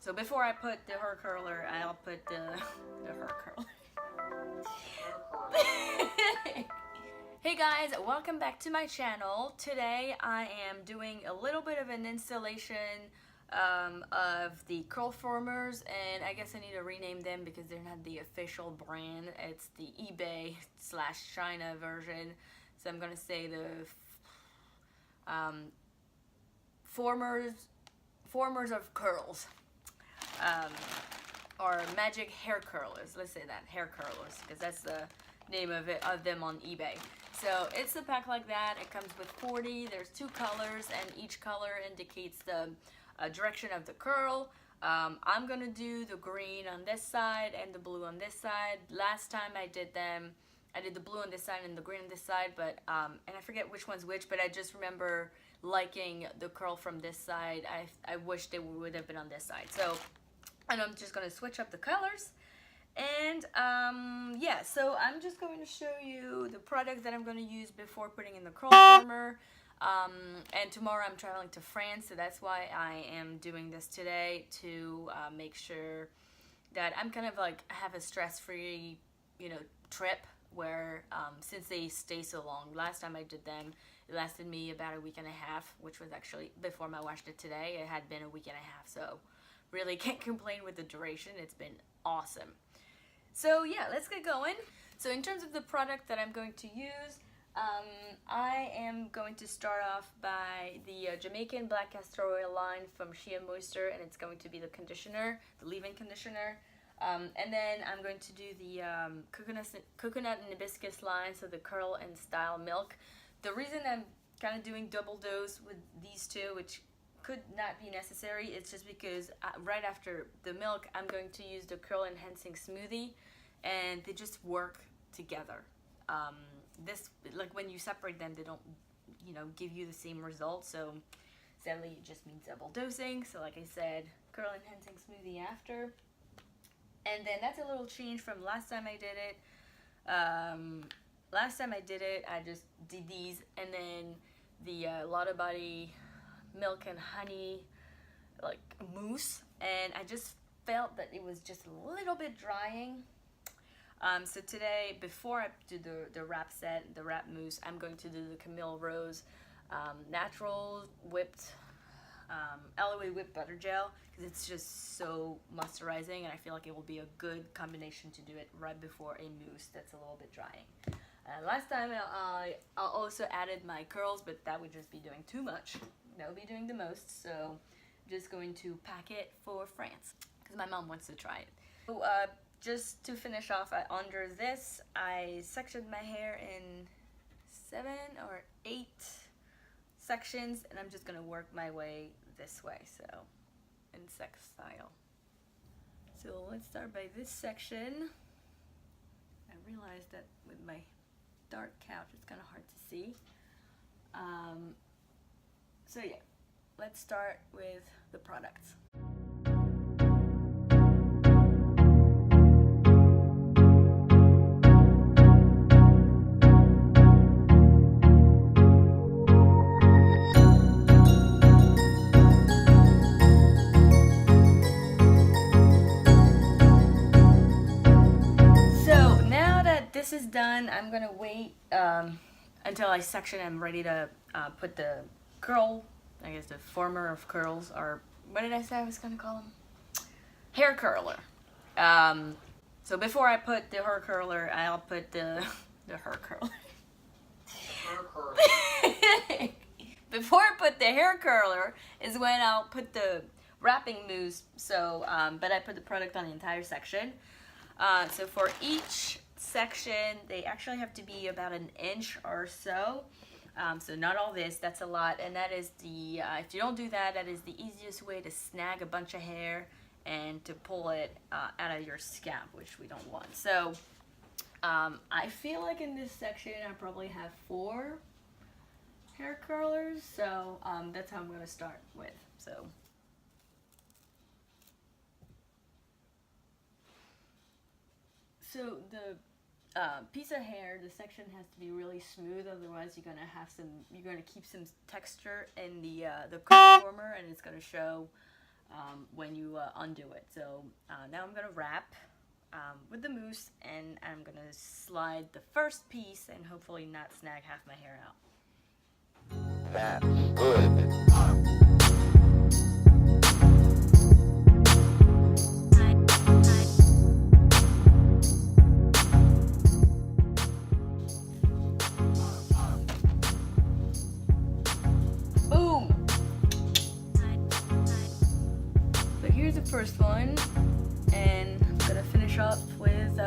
So before I put the hair curler, I'll put the hair curler. Hey guys, welcome back to my channel. Today I am doing a little bit of an installation of the curl formers, and I guess I need to rename them because they're not the official brand. It's the eBay / China version. So I'm gonna say the formers of curls, or magic hair curlers. Let's say that, hair curlers, because that's the name of them on eBay. So it's a pack like that. It comes with 40. There's 2 colors, and each color indicates the direction of the curl. I'm gonna do the green on this side and the blue on this side. Last time I did them, I did the blue on this side and the green on this side, but and I forget which one's which, but I just remember liking the curl from this side. I wish they would have been on this side. So, and I'm just gonna switch up the colors. And yeah, so I'm just going to show you the product that I'm going to use before putting in the curl former. And tomorrow I'm traveling to France, so that's why I am doing this today, to make sure that I'm kind of like have a stress-free, trip where since they stay so long. Last time I did them, it lasted me about a week and a half, which was actually before I washed it today. It had been a week and a half, so really can't complain with the duration. It's been awesome. So yeah, let's get going. So in terms of the product that I'm going to use, I am going to start off by the Jamaican Black Castor Oil line from Shea Moisture, and it's going to be the conditioner, the leave-in conditioner. And then I'm going to do the coconut and hibiscus line, so the curl and style milk. The reason I'm kind of doing double dose with these two, which could not be necessary, it's just because right after the milk I'm going to use the curl enhancing smoothie, and they just work together. This, like, when you separate them, they don't give you the same result, so sadly it just means double dosing. So like I said, curl enhancing smoothie after, and then that's a little change from last time I did it. Last time I did it, I just did these, and then the Lottabody milk and honey like mousse, and I just felt that it was just a little bit drying. So today, before I do the wrap set, the wrap mousse, I'm going to do the Camille Rose natural whipped Aloe whipped butter gel, because it's just so moisturizing, and I feel like it will be a good combination to do it right before a mousse that's a little bit drying. Last time I also added my curls, but that would just be doing too much. That would be doing the most, so I'm just going to pack it for France because my mom wants to try it. So just to finish off, under this, I sectioned my hair in 7 or 8 sections, and I'm just going to work my way this way, so in sex style. So let's start by this section. I realized that with my dark couch it's kind of hard to see. So yeah, let's start with the products. So now that this is done, I'm gonna wait until I section. I'm ready to put the curl, I guess the former of curls, or what did I say I was gonna call them? Hair curler. So before I put the hair curler, I'll put the hair curler. Before I put the hair curler is when I'll put the wrapping mousse. So, but I put the product on the entire section. So for each section, they actually have to be about 1 inch or so. So not all this, that's a lot, and that is the, if you don't do that, that is the easiest way to snag a bunch of hair and to pull it out of your scalp, which we don't want. So I feel like in this section I probably have 4 hair curlers, so that's how I'm going to start with. So the piece of hair, the section has to be really smooth, otherwise you're gonna keep some texture in the curl former, and it's gonna show when you undo it. So now I'm gonna wrap with the mousse, and I'm gonna slide the first piece and hopefully not snag half my hair out. That's good. Boom! So here's the first one, and I'm gonna finish up with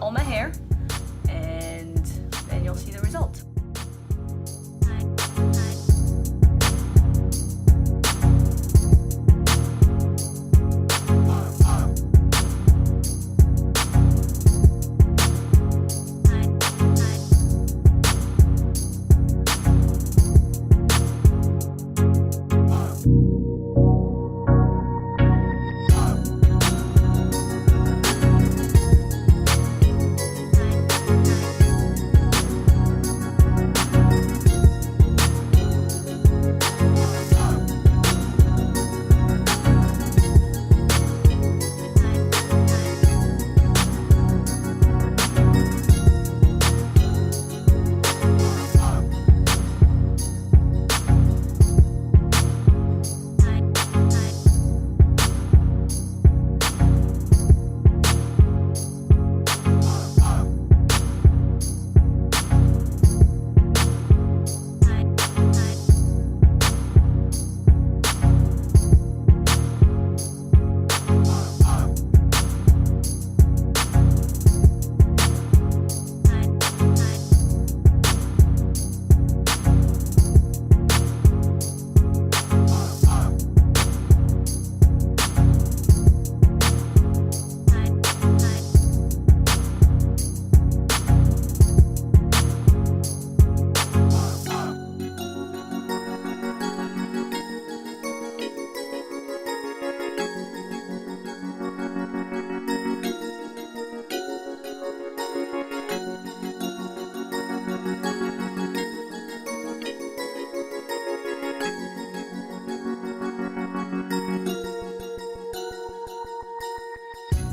all my hair, and then you'll see the result.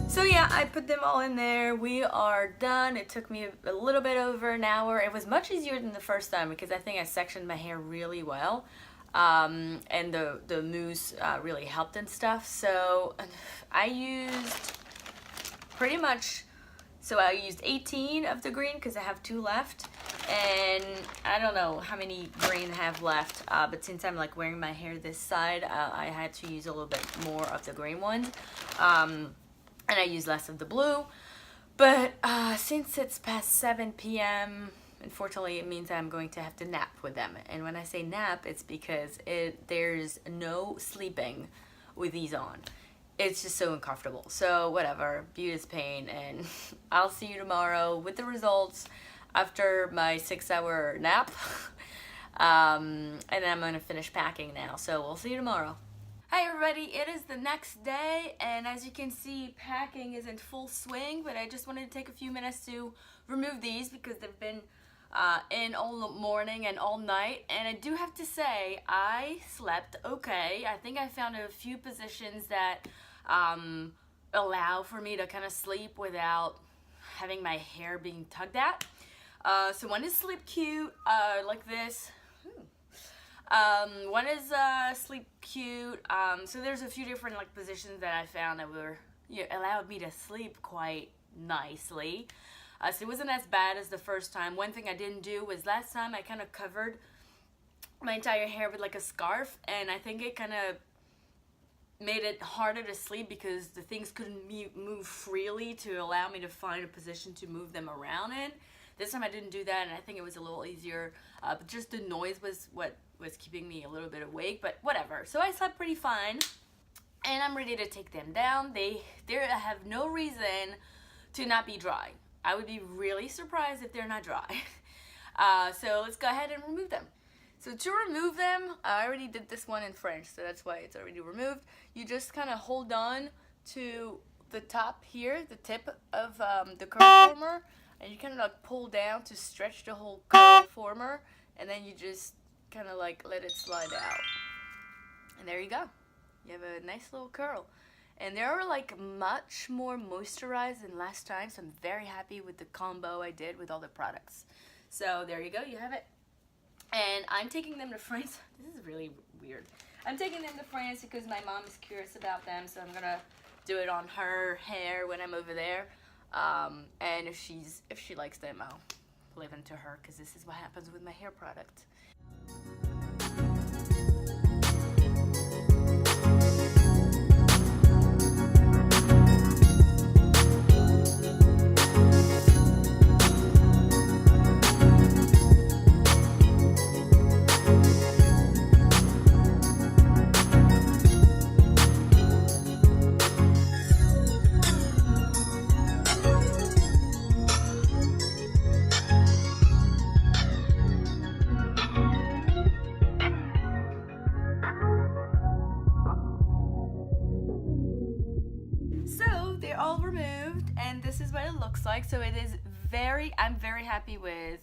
So yeah, I put them all in there. We are done. It took me a little bit over an hour. It was much easier than the first time because I think I sectioned my hair really well. And the mousse really helped and stuff. So I used pretty much, so I used 18 of the green because I have 2 left. And I don't know how many green I have left, but since I'm like wearing my hair this side, I had to use a little bit more of the green ones. And I use less of the blue, but since it's past 7 p.m., unfortunately it means I'm going to have to nap with them. And when I say nap, it's because there's no sleeping with these on. It's just so uncomfortable. So whatever, beauty is pain, and I'll see you tomorrow with the results after my 6-hour nap. And then I'm gonna finish packing now, so we'll see you tomorrow. Hi everybody, it is the next day, and as you can see, packing is in full swing, but I just wanted to take a few minutes to remove these because they've been in all morning and all night. And I do have to say, I slept okay. I think I found a few positions that allow for me to kind of sleep without having my hair being tugged at. So one is sleep cute, like this. One is sleep cute. So there's a few different like positions that I found that were allowed me to sleep quite nicely. So it wasn't as bad as the first time. One thing I didn't do was last time I kind of covered my entire hair with like a scarf, and I think it kind of made it harder to sleep because the things couldn't move freely to allow me to find a position to move them around in. This time I didn't do that, and I think it was a little easier, but just the noise was what was keeping me a little bit awake, but whatever. So I slept pretty fine, and I'm ready to take them down. They have no reason to not be dry. I would be really surprised if they're not dry. So let's go ahead and remove them. So to remove them, I already did this one in French, so that's why it's already removed. You just kind of hold on to the top here, the tip of the curl former, and you kind of like pull down to stretch the whole curl former, and then you just kind of like let it slide out. And there you go. you have a nice little curl. And they're like much more moisturized than last time, so I'm very happy with the combo I did with all the products. So there you go, you have it. And I'm taking them to France. This is really weird. I'm taking them to France because my mom is curious about them, so I'm gonna do it on her hair when I'm over there. And if she likes them, I'll live into her, because this is what happens with my hair product. So they're all removed, and this is what it looks like. So it is I'm very happy with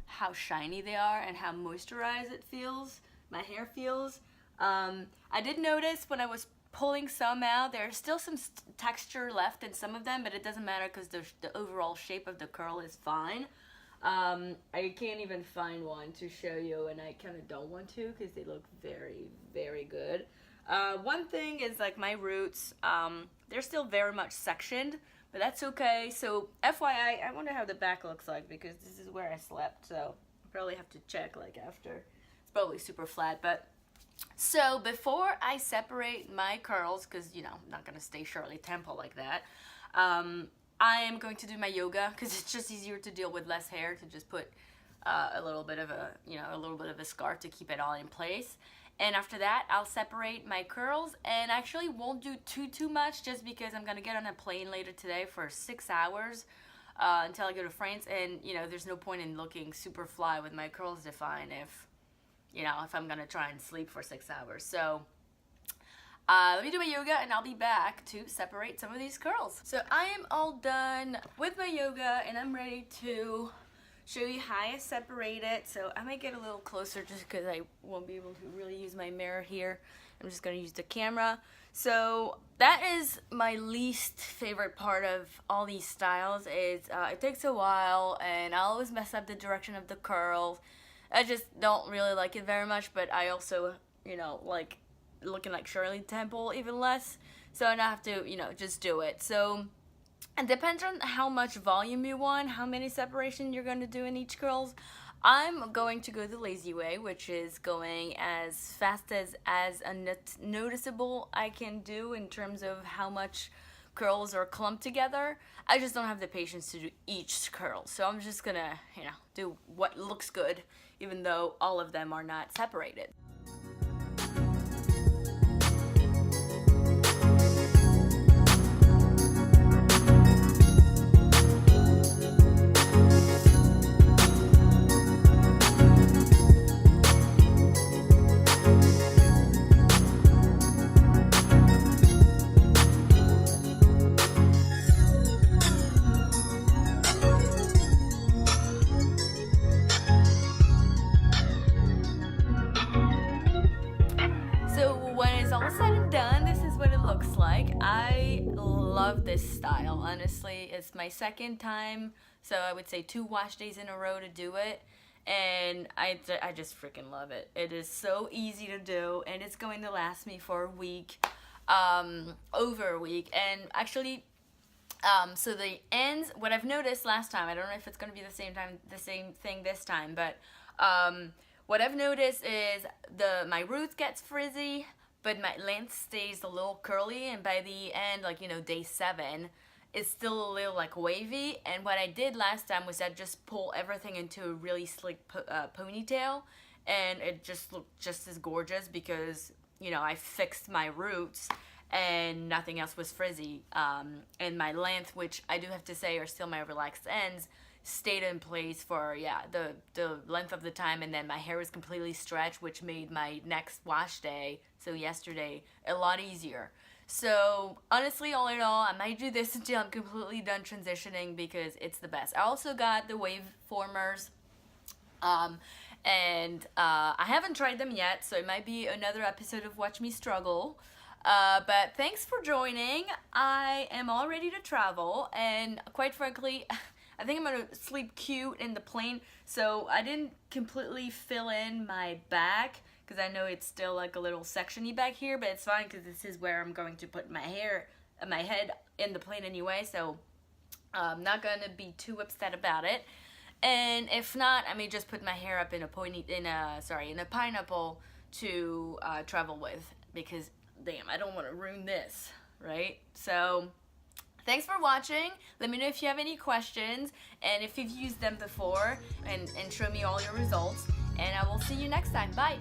how shiny they are and how moisturized it feels, my hair feels. I did notice when I was pulling some out, there's still some texture left in some of them, but it doesn't matter because the overall shape of the curl is fine. I can't even find one to show you, and I kind of don't want to because they look very, very good. One thing is like my roots, they're still very much sectioned, but that's okay. So FYI, I wonder how the back looks like because this is where I slept, so I probably have to check like after. It's probably super flat, but so before I separate my curls, because you know I'm not gonna stay Shirley Temple like that, I am going to do my yoga because it's just easier to deal with less hair to just put a little bit of a scarf to keep it all in place. And after that, I'll separate my curls, and actually won't do too much just because I'm gonna get on a plane later today for 6 hours until I go to France, and you know there's no point in looking super fly with my curls defined if I'm gonna try and sleep for 6 hours. So let me do my yoga, and I'll be back to separate some of these curls. So I am all done with my yoga, and I'm ready to show you how I separate it. So I might get a little closer just because I won't be able to really use my mirror here. I'm just going to use the camera. So that is my least favorite part of all these styles. Is it takes a while, and I always mess up the direction of the curls. I just don't really like it very much, but I also, like looking like Shirley Temple even less. So I have to, just do it. So it depends on how much volume you want, how many separation you're going to do in each curls. I'm going to go the lazy way, which is going as fast as noticeable I can do in terms of how much curls are clumped together. I just don't have the patience to do each curl. So I'm just going to, do what looks good, even though all of them are not separated. I love this style. Honestly, it's my second time, so I would say 2 wash days in a row to do it, and I just freaking love it. It is so easy to do, and it's going to last me for a week, over a week. And actually, so the ends, what I've noticed last time, I don't know if it's going to be the same thing this time, but what I've noticed is my roots gets frizzy, but my length stays a little curly, and by the end, day 7, it's still a little wavy. And what I did last time was I just pull everything into a really slick ponytail, and it just looked just as gorgeous because I fixed my roots and nothing else was frizzy. And my length, which I do have to say are still my relaxed ends, stayed in place for the length of the time, and then my hair was completely stretched, which made my next wash day, so yesterday, a lot easier. So honestly, all in all, I might do this until I'm completely done transitioning because it's the best. I also got the wave formers, and I haven't tried them yet, so it might be another episode of Watch Me Struggle. But thanks for joining. I am all ready to travel, and quite frankly, I think I'm gonna sleep cute in the plane. So I didn't completely fill in my back because I know it's still like a little sectiony back here, but it's fine because this is where I'm going to put my hair, my head in the plane anyway. So I'm not gonna be too upset about it. And if not, I may just put my hair up in a pineapple to travel with, because damn, I don't want to ruin this, right? So thanks for watching. Let me know if you have any questions and if you've used them before, and show me all your results. And I will see you next time. Bye.